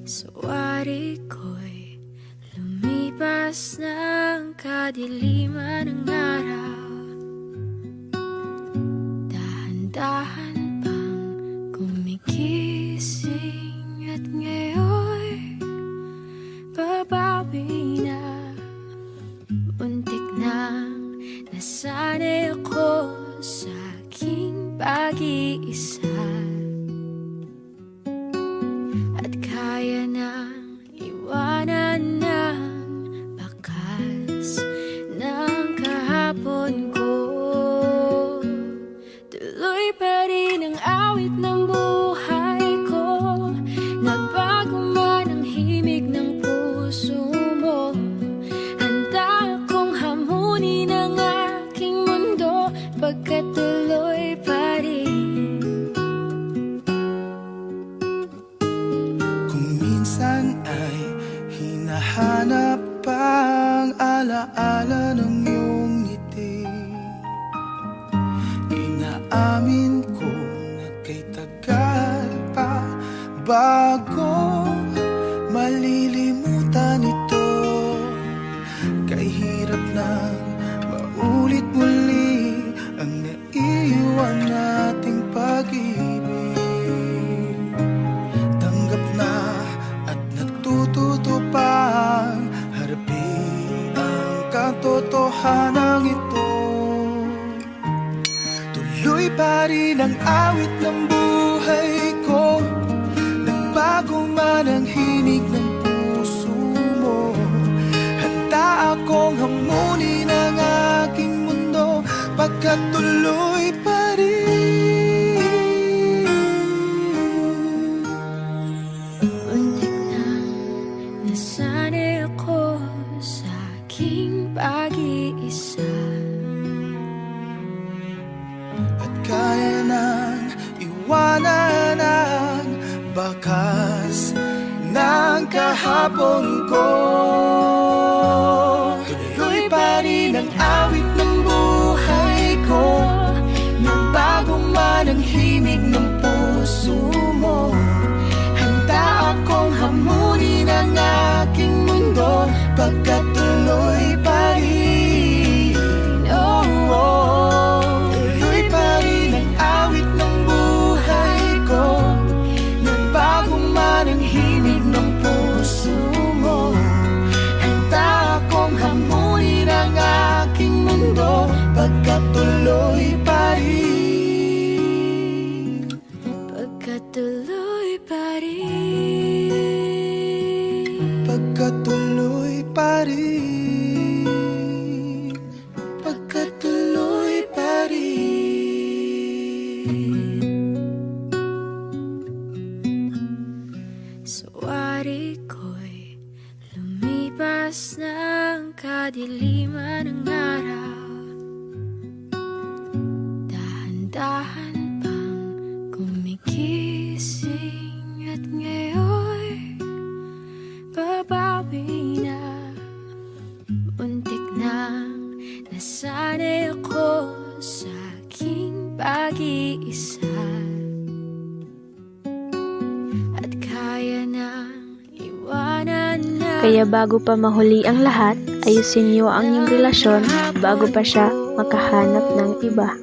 Sawari ko'y lumipas ng kadiliman ng araw. Dahan-dahan pang gumigising at ngayon babawi na. Muntik nang nasanay ako sa aking pag-iisa, at kaya nang iwanan ng bakas ng kahapon ko. Tuloy pa rin ang awit ng buhay ko, nagbago man ang himig ng puso mo. Handa akong hamunin ang aking mundo, pagkat tuloy pa rin. Kung minsan ay hinahanap ang alaala ng iyong ngiti, inaamin ko na kay tagal pa bago malilimutan ito. Kay hirap na maulit muli ang naiwan nating pag-ibig. Tanggap na at natututo pang harapin ang katotohanan ito. Tuloy pa rin ang awit ng buhay ko, nagbago man ang hinig ng puso mo. Handa akong hamunin ang aking mundo, pagkat tuloy pa rin. Muntik nang nasanay ako sa aking pag-iisa, At kaya nang iwanan ang bakas ng kahapon ko. Tuloy pa rin ang awit ng buhay ko, nagbago man ang himig ng puso mo. Handa akong hamunin ang aking mundo, pagkat tuloy pa rin. Oh, oh. Tuloy pa rin ang awit ng buhay ko, nagbago man ang himig ng puso mo. Handa akong hamunin ang aking mundo, pagkat tuloy pa rin. pagkat tuloy pa rin. Pagkat tuloy pa rin. Pagkat tuloy pa rin. Sawari ko'y lumipas ng kadiliman ng araw. Dahan-dahan pang gumigising at ngayon babawi na. Muntik nang nasanay ako sa aking pag-iisa, at kaya nang iwanan na. Kaya bago pa mahuli ang lahat, ayusin niyo ang inyong relasyon bago pa siya makahanap ng iba.